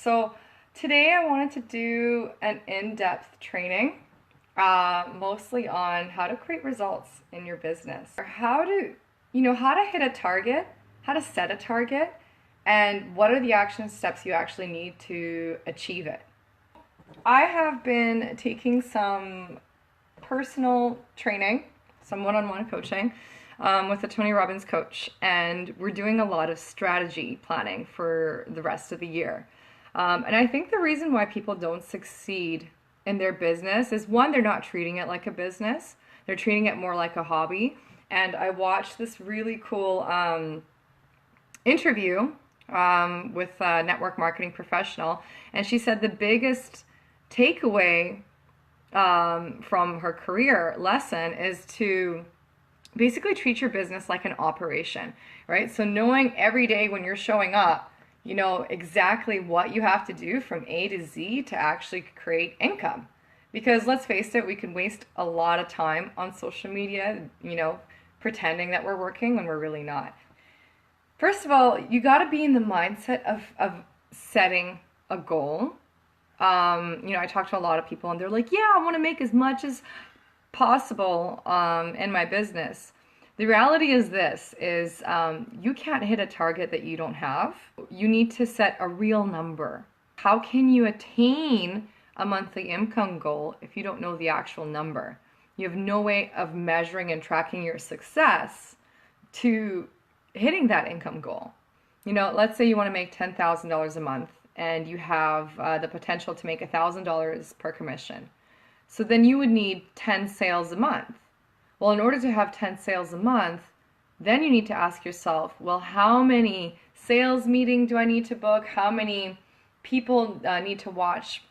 So today I wanted to do an in-depth training, mostly on how to create results in your business, or how to hit a target, how to set a target, and what are the action steps you actually need to achieve it. I have been taking some personal training, some one-on-one coaching with a Tony Robbins coach, and we're doing a lot of strategy planning for the rest of the year. And I think the reason why people don't succeed in their business is, one, they're not treating it like a business. They're treating it more like a hobby. And I watched this really cool interview with a network marketing professional, and she said the biggest takeaway from her career lesson is to basically treat your business like an operation, right? So knowing every day when you're showing up, you know exactly what you have to do from A to Z to actually create income. Because let's face it, we can waste a lot of time on social media, pretending that we're working when we're really not. First of all, you got to be in the mindset of setting a goal. I talk to a lot of people and they're like, yeah, I want to make as much as possible in my business. The reality is you can't hit a target that you don't have. You need to set a real number. How can you attain a monthly income goal if you don't know the actual number? You have no way of measuring and tracking your success to hitting that income goal. Let's say you want to make $10,000 a month and you have the potential to make $1,000 per commission. So then you would need 10 sales a month. Well, in order to have 10 sales a month, then you need to ask yourself, well, how many sales meetings do I need to book? How many people need to watch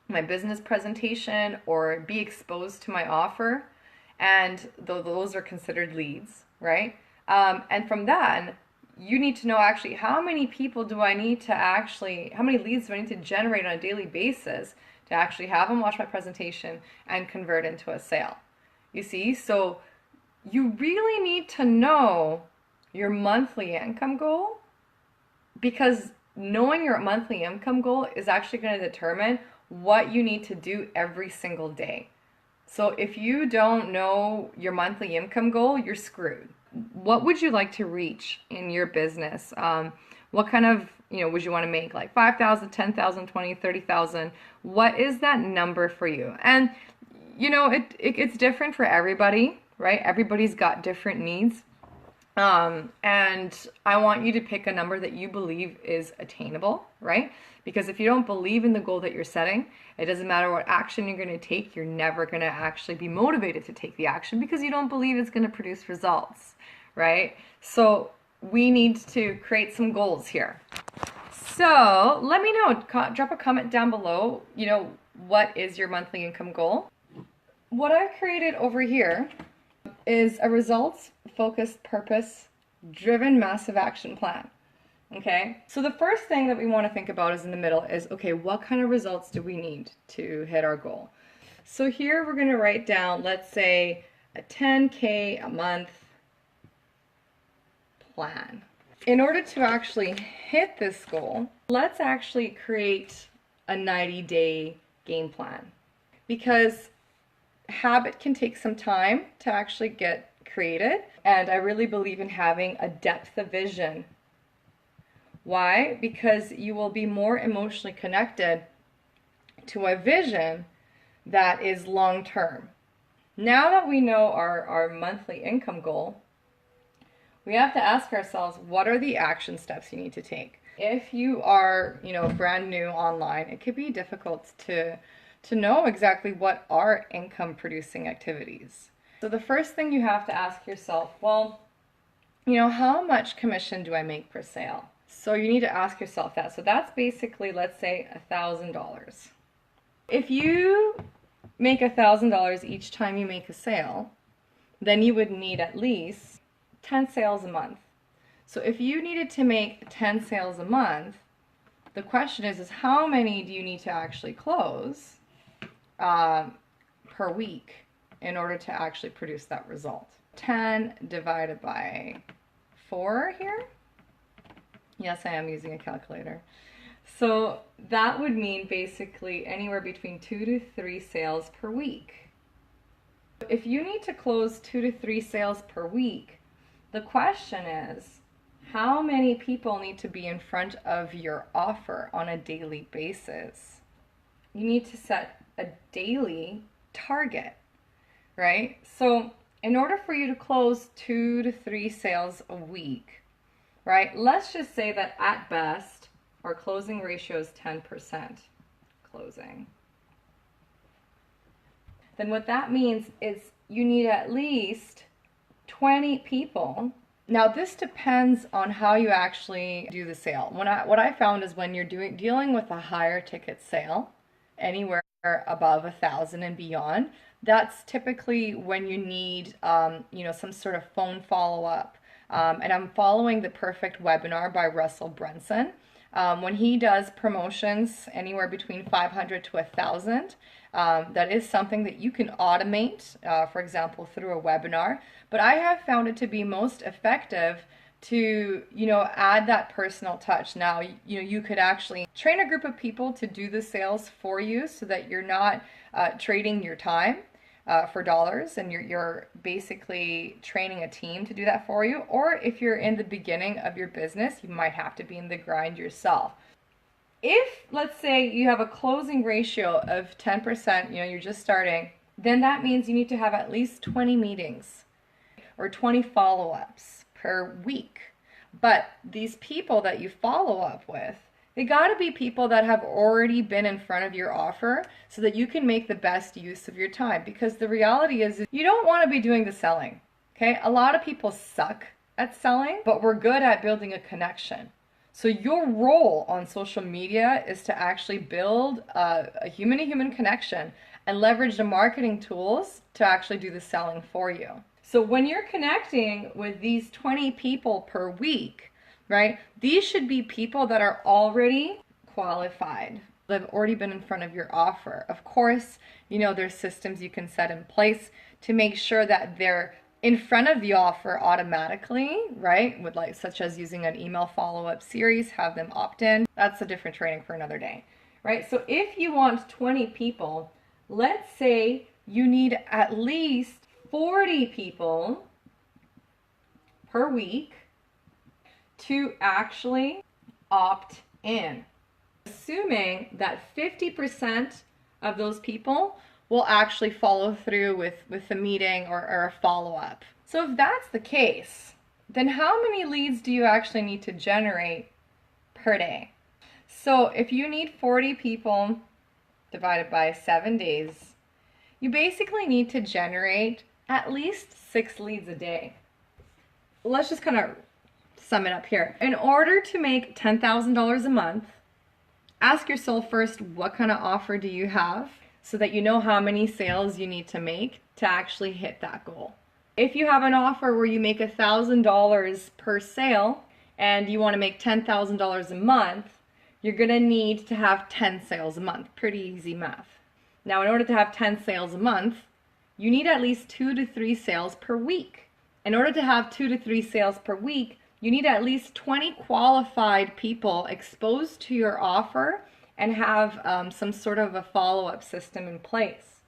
my business presentation or be exposed to my offer? And those are considered leads, right? And from that, you need to know actually how many leads do I need to generate on a daily basis to actually have them watch my presentation and convert into a sale. You see, so you really need to know your monthly income goal, because knowing your monthly income goal is actually going to determine what you need to do every single day. So if you don't know your monthly income goal, you're screwed. What would you like to reach in your business? What kind of, would you want to make, like 5,000, 10,000, 20, 30,000? What is that number for you? And it's different for everybody, right? Everybody's got different needs. And I want you to pick a number that you believe is attainable, right? Because if you don't believe in the goal that you're setting, it doesn't matter what action you're going to take, you're never going to actually be motivated to take the action because you don't believe it's going to produce results, right? So we need to create some goals here. So let me know, drop a comment down below, what is your monthly income goal? What I've created over here is a results-focused, purpose-driven, massive action plan. Okay? So the first thing that we want to think about is in the middle is, okay, what kind of results do we need to hit our goal? So here we're going to write down, let's say, a 10K a month plan. In order to actually hit this goal, let's actually create a 90-day game plan. Because habit can take some time to actually get created, and I really believe in having a depth of vision. Why? Because you will be more emotionally connected to a vision that is long-term. Now that we know our monthly income goal, we have to ask ourselves, what are the action steps you need to take? If you are, brand new online, it could be difficult to know exactly what are income producing activities. So the first thing you have to ask yourself, well, how much commission do I make per sale? So you need to ask yourself that. So that's basically, let's say, $1,000. If you make $1,000 each time you make a sale, then you would need at least 10 sales a month. So if you needed to make 10 sales a month, the question is how many do you need to actually close per week in order to actually produce that result? 10 divided by 4 here. Yes, I am using a calculator. So that would mean basically anywhere between 2 to 3 sales per week. If you need to close 2 to 3 sales per week, the question is, how many people need to be in front of your offer on a daily basis? You need to set a daily target, right? So in order for you to close 2 to 3 sales a week, right? Let's just say that at best, our closing ratio is 10% closing. Then what that means is you need at least 20 people. Now this depends on how you actually do the sale. What I found is when you're dealing with a higher ticket sale, anywhere above 1,000 and beyond, that's typically when you need some sort of phone follow-up. And I'm following the Perfect Webinar by Russell Brunson. When he does promotions anywhere between 500 to 1,000, that is something that you can automate, for example, through a webinar. But I have found it to be most effective to, add that personal touch. Now, you could actually train a group of people to do the sales for you so that you're not trading your time for dollars, and you're basically training a team to do that for you. Or if you're in the beginning of your business, you might have to be in the grind yourself. If, let's say, you have a closing ratio of 10%, you're just starting, then that means you need to have at least 20 meetings or 20 follow-ups per week. But these people that you follow up with, they got to be people that have already been in front of your offer so that you can make the best use of your time. Because the reality is you don't want to be doing the selling, okay? A lot of people suck at selling, but we're good at building a connection. So your role on social media is to actually build a human-to-human connection and leverage the marketing tools to actually do the selling for you. So when you're connecting with these 20 people per week, right, these should be people that are already qualified, that have already been in front of your offer. Of course, there's systems you can set in place to make sure that they're in front of the offer automatically, right? Such as using an email follow-up series, have them opt in. That's a different training for another day, right? So if you want 20 people, let's say you need at least 40 people per week to actually opt in, assuming that 50% of those people will actually follow through with a meeting or a follow-up. So if that's the case, then how many leads do you actually need to generate per day? So if you need 40 people divided by 7 days, you basically need to generate at least 6 leads a day. Let's just kind of sum it up here. In order to make $10,000 a month, ask yourself first, what kind of offer do you have, so that you know how many sales you need to make to actually hit that goal. If you have an offer where you make $1,000 per sale and you want to make $10,000 a month, you're going to need to have 10 sales a month. Pretty easy math. Now, in order to have 10 sales a month, you need at least 2 to 3 sales per week. In order to have 2 to 3 sales per week, you need at least 20 qualified people exposed to your offer and have some sort of a follow-up system in place.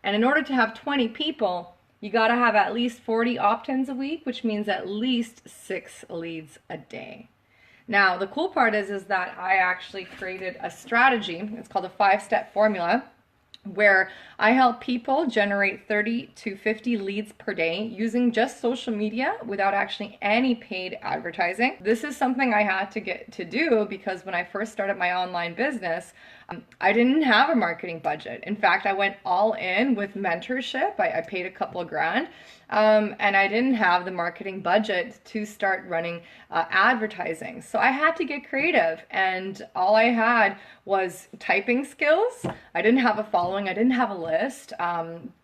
And in order to have 20 people, you got to have at least 40 opt-ins a week, which means at least 6 leads a day. Now, the cool part is that I actually created a strategy. It's called a 5-step formula, where I help people generate 30 to 50 leads per day using just social media without actually any paid advertising. This is something I had to get to do because when I first started my online business, I didn't have a marketing budget. In fact, I went all in with mentorship. I paid a couple of grand, and I didn't have the marketing budget to start running advertising. So I had to get creative, and all I had was typing skills. I didn't have a following. I didn't have a list.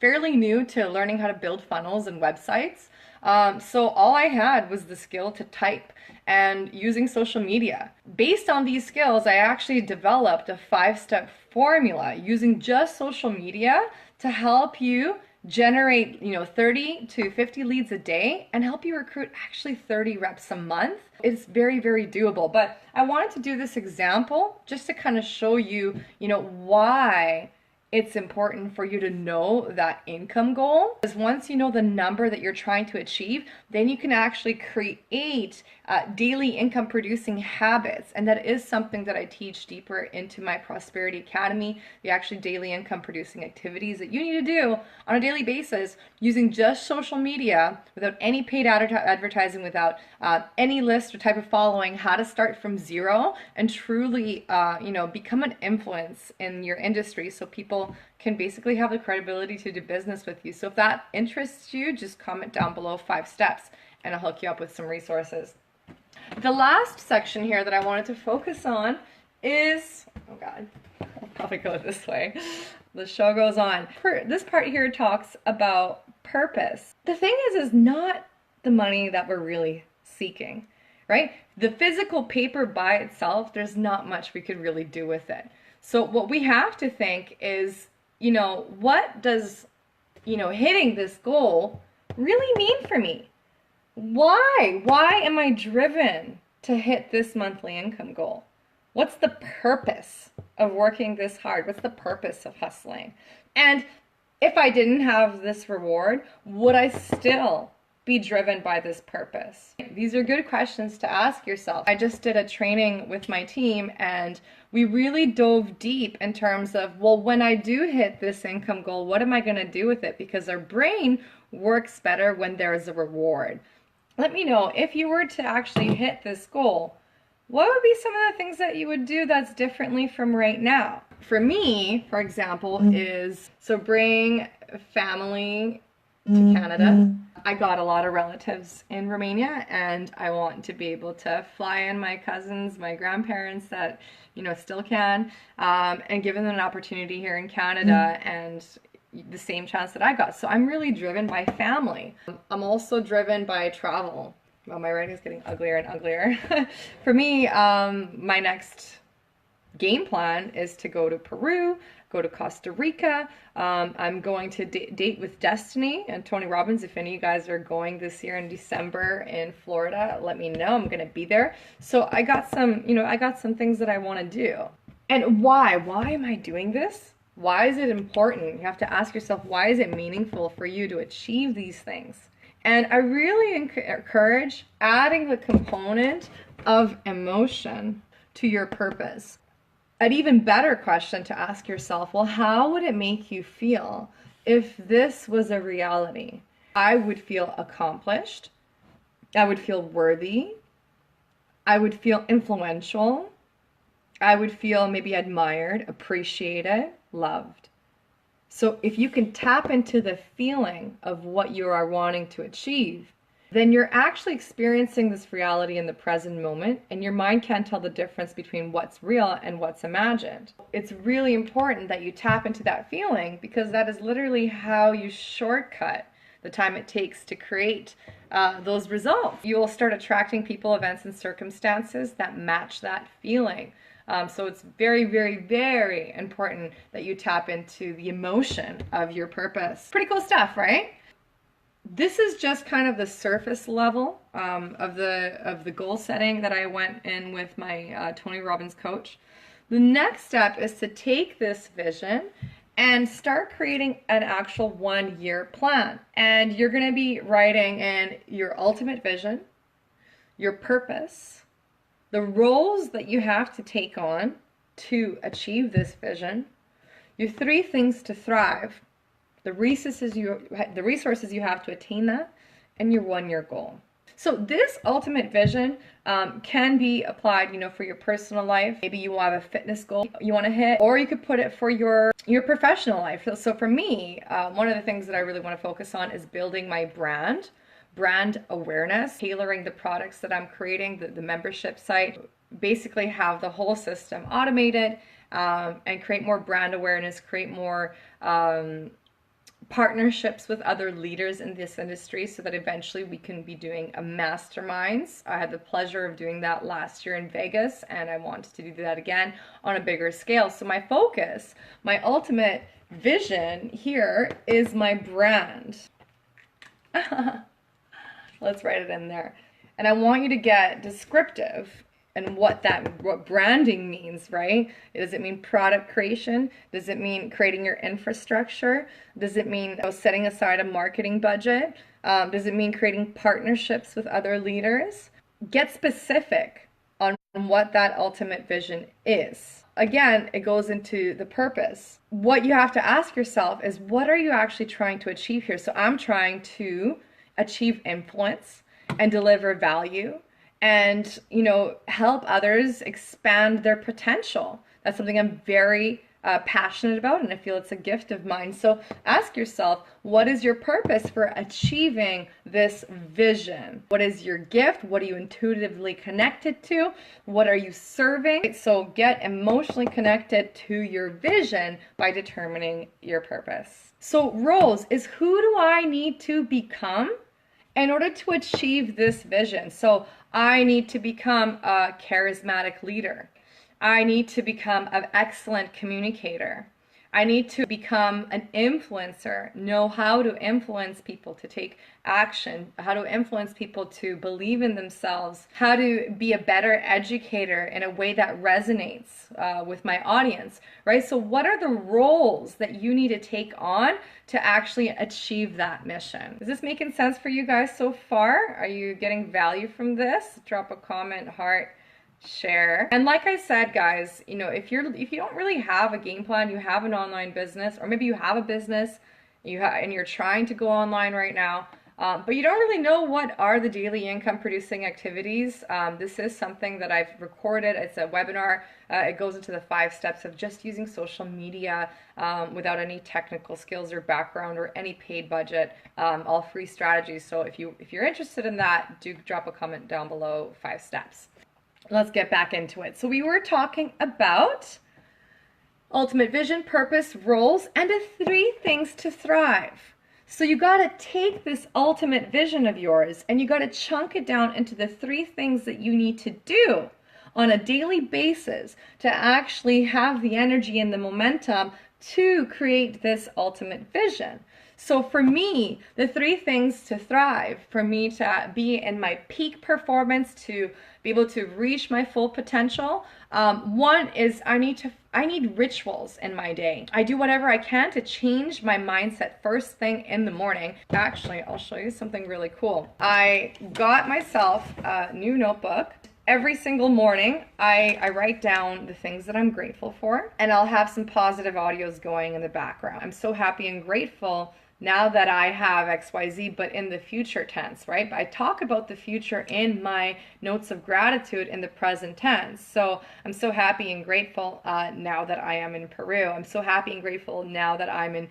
Fairly new to learning how to build funnels and websites. So all I had was the skill to type and using social media. Based on these skills, I actually developed a 5-step formula using just social media to help you generate, 30 to 50 leads a day and help you recruit actually 30 reps a month. It's very, very doable. But I wanted to do this example just to kind of show you, why it's important for you to know that income goal. Because once you know the number that you're trying to achieve, then you can actually create daily income producing habits. And that is something that I teach deeper into my Prosperity Academy, the actually daily income producing activities that you need to do on a daily basis using just social media without any paid advertising, without any list or type of following, how to start from zero and truly, become an influence in your industry so people can basically have the credibility to do business with you. So if that interests you, just comment down below 5 steps and I'll hook you up with some resources. The last section here that I wanted to focus on is, oh God, I'll probably go this way. The show goes on. This part here talks about purpose. The thing is not the money that we're really seeking, right? The physical paper by itself, there's not much we could really do with it. So what we have to think is, what does, hitting this goal really mean for me? Why? Why am I driven to hit this monthly income goal? What's the purpose of working this hard? What's the purpose of hustling? And if I didn't have this reward, would I still be driven by this purpose? These are good questions to ask yourself. I just did a training with my team and we really dove deep in terms of, well, when I do hit this income goal, what am I going to do with it? Because our brain works better when there's a reward. Let me know, if you were to actually hit this goal, what would be some of the things that you would do that's differently from right now? For me, for example, is bring family to Canada. I got a lot of relatives in Romania and I want to be able to fly in my cousins, my grandparents that, still can, and give them an opportunity here in Canada and the same chance that I got. So I'm really driven by family. I'm also driven by travel. Well, my writing is getting uglier and uglier. For me, my next game plan is to go to Peru, go to Costa Rica. I'm going to date with Destiny and Tony Robbins. If any of you guys are going this year in December in Florida, let me know. I'm going to be there. So I got some, I got some things that I want to do. And why? Why am I doing this? Why is it important? You have to ask yourself, why is it meaningful for you to achieve these things? And I really encourage adding the component of emotion to your purpose. An even better question to ask yourself, well, how would it make you feel if this was a reality? I would feel accomplished. I would feel worthy. I would feel influential. I would feel maybe admired, appreciated, loved. So if you can tap into the feeling of what you are wanting to achieve, then you're actually experiencing this reality in the present moment, and your mind can't tell the difference between what's real and what's imagined. It's really important that you tap into that feeling because that is literally how you shortcut the time it takes to create those results. You will start attracting people, events, and circumstances that match that feeling. So it's very, very, very important that you tap into the emotion of your purpose. Pretty cool stuff, right? This is just kind of the surface level of the goal setting that I went in with my Tony Robbins coach. The next step is to take this vision and start creating an actual 1-year plan. And you're going to be writing in your ultimate vision, your purpose, the roles that you have to take on to achieve this vision, your 3 things to thrive, the resources you have to attain that, and your 1-year goal. So this ultimate vision can be applied, for your personal life. Maybe you have a fitness goal you want to hit, or you could put it for your professional life. So for me, one of the things that I really want to focus on is building my brand awareness, tailoring the products that I'm creating, the membership site, basically have the whole system automated and create more brand awareness, create more partnerships with other leaders in this industry so that eventually we can be doing a masterminds. I had the pleasure of doing that last year in Vegas, and I wanted to do that again on a bigger scale. So my focus, my ultimate vision here is my brand. Let's write it in there. And I want you to get descriptive and what branding means, right? Does it mean product creation? Does it mean creating your infrastructure? Does it mean setting aside a marketing budget? Does it mean creating partnerships with other leaders? Get specific on what that ultimate vision is. Again, it goes into the purpose. What you have to ask yourself is, what are you actually trying to achieve here? So I'm trying to achieve influence and deliver value and, help others expand their potential. That's something I'm very passionate about, and I feel it's a gift of mine. So ask yourself, what is your purpose for achieving this vision? What is your gift? What are you intuitively connected to? What are you serving? So get emotionally connected to your vision by determining your purpose. So Rose is, who do I need to become in order to achieve this vision? So I need to become a charismatic leader. I need to become an excellent communicator. I need to become an influencer, know how to influence people to take action, how to influence people to believe in themselves, how to be a better educator in a way that resonates with my audience, right? So what are the roles that you need to take on to actually achieve that mission? Is this making sense for you guys so far? Are you getting value from this? Drop a comment, heart, share. And like I said, guys, if you don't really have a game plan, you have an online business, or maybe you have a business, and you're trying to go online right now, but you don't really know what are the daily income producing activities. This is something that I've recorded. It's a webinar. It goes into the 5 steps of just using social media without any technical skills or background or any paid budget, all free strategies. So if you're interested in that, do drop a comment down below. 5 steps. Let's get back into it. So we were talking about ultimate vision, purpose, roles, and the 3 things to thrive. So you got to take this ultimate vision of yours and you got to chunk it down into the 3 things that you need to do on a daily basis to actually have the energy and the momentum to create this ultimate vision. So for me, the 3 things to thrive, for me to be in my peak performance, to be able to reach my full potential, one is I need rituals in my day. I do whatever I can to change my mindset first thing in the morning. Actually, I'll show you something really cool. I got myself a new notebook. Every single morning, I write down the things that I'm grateful for, and I'll have some positive audios going in the background. I'm so happy and grateful now that I have XYZ, but in the future tense, right? But I talk about the future in my notes of gratitude in the present tense. So I'm so happy and grateful now that I am in Peru. I'm so happy and grateful now that I'm in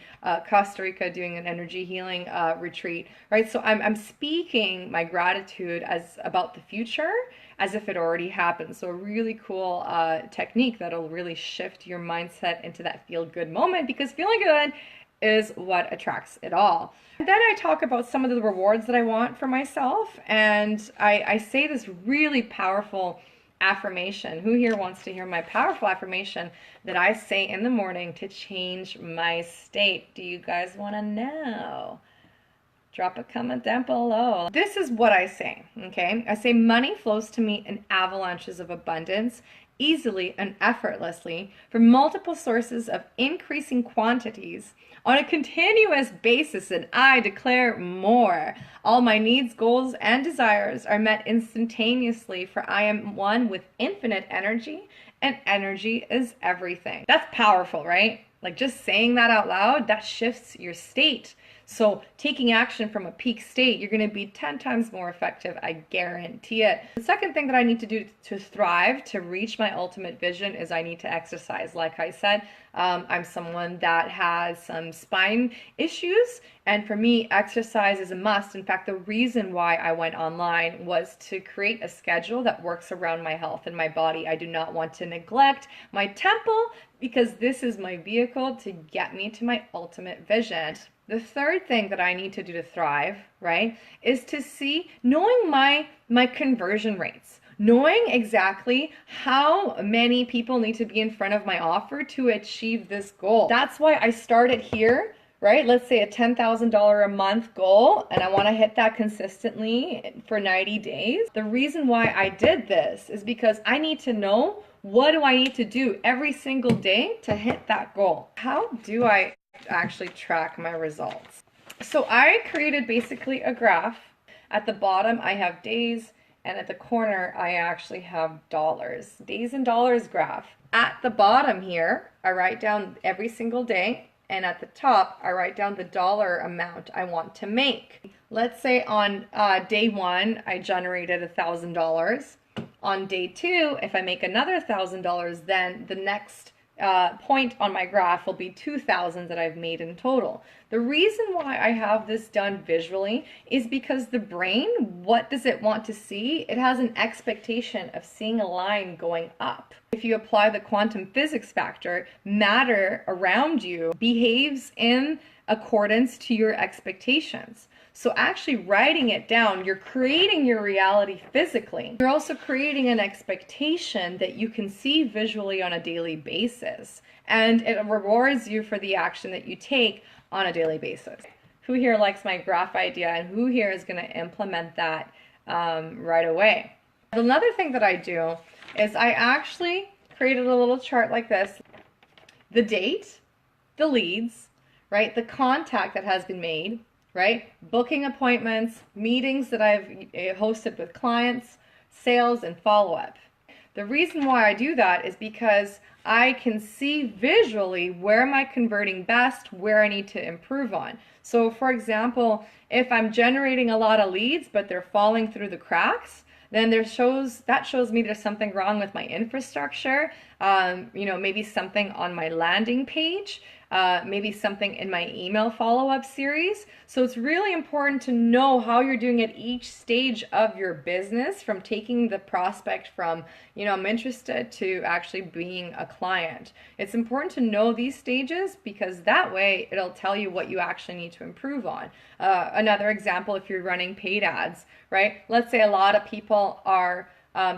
Costa Rica doing an energy healing retreat, right? So I'm speaking my gratitude as about the future as if it already happened. So a really cool technique that'll really shift your mindset into that feel-good moment, because feeling good is what attracts it all. And then I talk about some of the rewards that I want for myself, and I say this really powerful affirmation. Who here wants to hear my powerful affirmation that I say in the morning to change my state? Do you guys want to know? Drop a comment down below. This is what I say, okay? I say, money flows to me in avalanches of abundance, easily and effortlessly, from multiple sources of increasing quantities on a continuous basis, and I declare more. All my needs, goals, and desires are met instantaneously, for I am one with infinite energy, and energy is everything. That's powerful, right? Like just saying that out loud, that shifts your state. So taking action from a peak state, you're going to be 10 times more effective. I guarantee it. The second thing that I need to do to thrive, to reach my ultimate vision, is I need to exercise. Like I said, I'm someone that has some spine issues, and for me, exercise is a must. In fact, the reason why I went online was to create a schedule that works around my health and my body. I do not want to neglect my temple because this is my vehicle to get me to my ultimate vision. The third thing that I need to do to thrive, right, is to see, knowing my conversion rates, knowing exactly how many people need to be in front of my offer to achieve this goal. That's why I started here, right? Let's say a $10,000 a month goal, and I want to hit that consistently for 90 days. The reason why I did this is because I need to know, what do I need to do every single day to hit that goal? How do I actually track my results? So I created basically a graph. At the bottom I have days, and at the corner I actually have dollars. Days and dollars graph. At the bottom here I write down every single day, and at the top I write down the dollar amount I want to make. Let's say on day 1 I generated $1,000. On day 2, if I make another $1,000, then the next point on my graph will be 2,000 that I've made in total. The reason why I have this done visually is because the brain, what does it want to see? It has an expectation of seeing a line going up. If you apply the quantum physics factor, matter around you behaves in accordance to your expectations. So actually writing it down, you're creating your reality physically. You're also creating an expectation that you can see visually on a daily basis. And it rewards you for the action that you take on a daily basis. Who here likes my graph idea, and who here is going to implement that right away? Another thing that I do is I actually created a little chart like this. The date, the leads, right? The contact that has been made, right? Booking appointments, meetings that I've hosted with clients, sales, and follow-up. The reason why I do that is because I can see visually where am I converting best, where I need to improve on. So for example, if I'm generating a lot of leads but they're falling through the cracks, then that shows me there's something wrong with my infrastructure, maybe something on my landing page, maybe something in my email follow-up series. So it's really important to know how you're doing at each stage of your business, from taking the prospect from, I'm interested, to actually being a client. It's important to know these stages, because that way it'll tell you what you actually need to improve on. Another example, if you're running paid ads, right? Let's say a lot of people are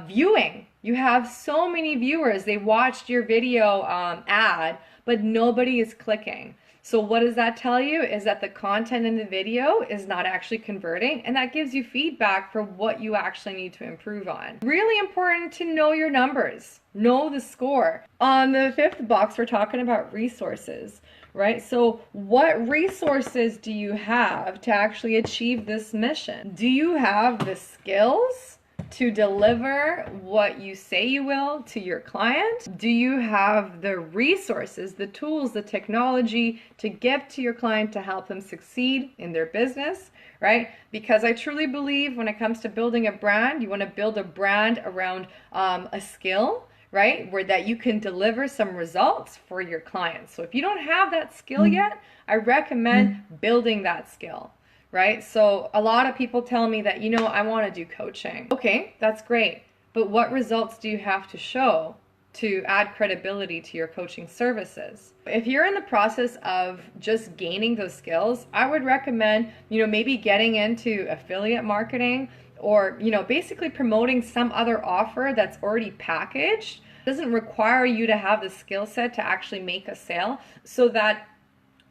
viewing. You have so many viewers, they watched your video ad, but nobody is clicking. So what does that tell you? Is that the content in the video is not actually converting, and that gives you feedback for what you actually need to improve on. Really important to know your numbers, know the score. On the 5th box, we're talking about resources, right? So what resources do you have to actually achieve this mission? Do you have the skills to deliver what you say you will to your client? Do you have the resources, the tools, the technology to give to your client to help them succeed in their business, right? Because I truly believe when it comes to building a brand, you want to build a brand around a skill, right? Where that you can deliver some results for your clients. So if you don't have that skill yet, I recommend building that skill. Right? So a lot of people tell me that, I want to do coaching. Okay, that's great. But what results do you have to show to add credibility to your coaching services? If you're in the process of just gaining those skills, I would recommend, maybe getting into affiliate marketing, or, basically promoting some other offer that's already packaged. It doesn't require you to have the skill set to actually make a sale, so that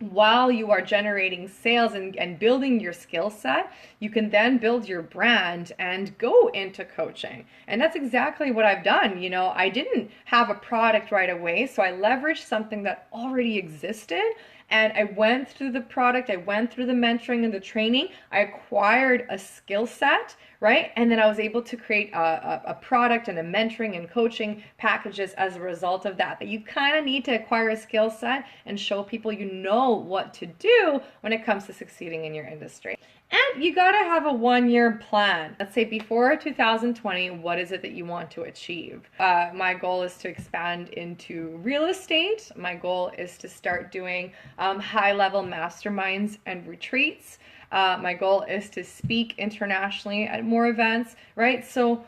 while you are generating sales and building your skill set, you can then build your brand and go into coaching. And that's exactly what I've done. I didn't have a product right away, so I leveraged something that already existed. And I went through the product, I went through the mentoring and the training, I acquired a skill set, right? And then I was able to create a product and a mentoring and coaching packages as a result of that. But you kind of need to acquire a skill set and show people you know what to do when it comes to succeeding in your industry. And you got to have a 1-year plan. Let's say before 2020, what is it that you want to achieve? My goal is to expand into real estate. My goal is to start doing high-level masterminds and retreats. My goal is to speak internationally at more events, right? So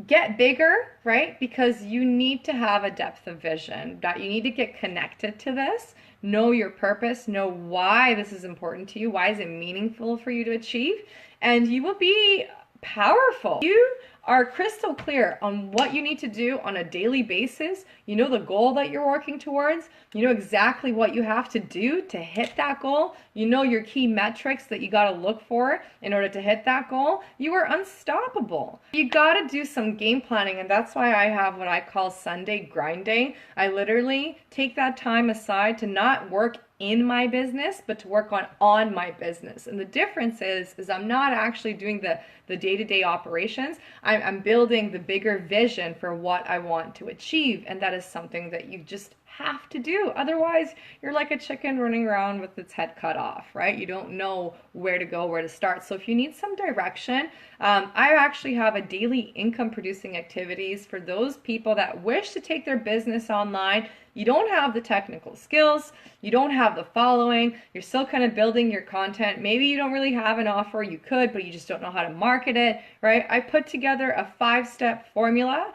get bigger, right? Because you need to have a depth of vision, that you need to get connected to this, know your purpose, know why this is important to you, why is it meaningful for you to achieve, and you will be powerful. You are crystal clear on what you need to do on a daily basis. You know the goal that you're working towards. You know exactly what you have to do to hit that goal. You know your key metrics that you got to look for in order to hit that goal. You are unstoppable. You got to do some game planning, and that's why I have what I call Sunday grind day. I literally take that time aside to not work in my business, but to work on my business. And the difference is I'm not actually doing the day-to-day operations. I'm building the bigger vision for what I want to achieve. And that is something that you just have to do. Otherwise, you're like a chicken running around with its head cut off, right? You don't know where to go, where to start. So if you need some direction, I actually have a daily income producing activities for those people that wish to take their business online. You don't have the technical skills, you don't have the following, you're still kind of building your content. Maybe you don't really have an offer, you could, but you just don't know how to market it, right? I put together a 5-step formula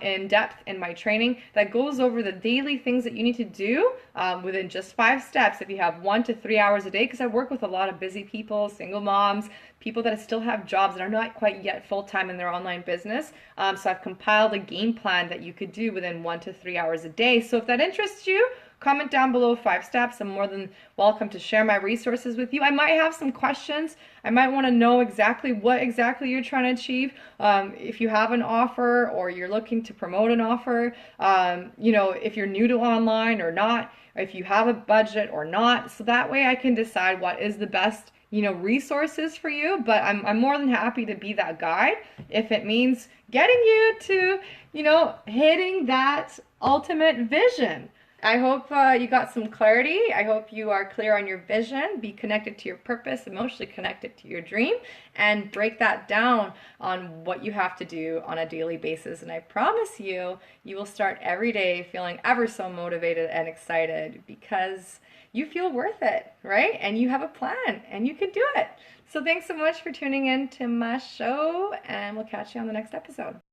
in depth in my training that goes over the daily things that you need to do within just 5 steps if you have 1 to 3 hours a day, because I work with a lot of busy people, single moms, people that still have jobs that are not quite yet full-time in their online business. So I've compiled a game plan that you could do within 1 to 3 hours a day. So if that interests you, comment down below 5 steps. I'm more than welcome to share my resources with you. I might have some questions. I might want to know exactly what exactly you're trying to achieve. If you have an offer or you're looking to promote an offer, you know, if you're new to online or not, if you have a budget or not. So that way I can decide what is the best, you know, resources for you. But I'm more than happy to be that guide if it means getting you to, you know, hitting that ultimate vision. I hope you got some clarity. I hope you are clear on your vision, be connected to your purpose, emotionally connected to your dream, and break that down on what you have to do on a daily basis. And I promise you, you will start every day feeling ever so motivated and excited because you feel worth it, right? And you have a plan and you can do it. So thanks so much for tuning in to my show, and we'll catch you on the next episode.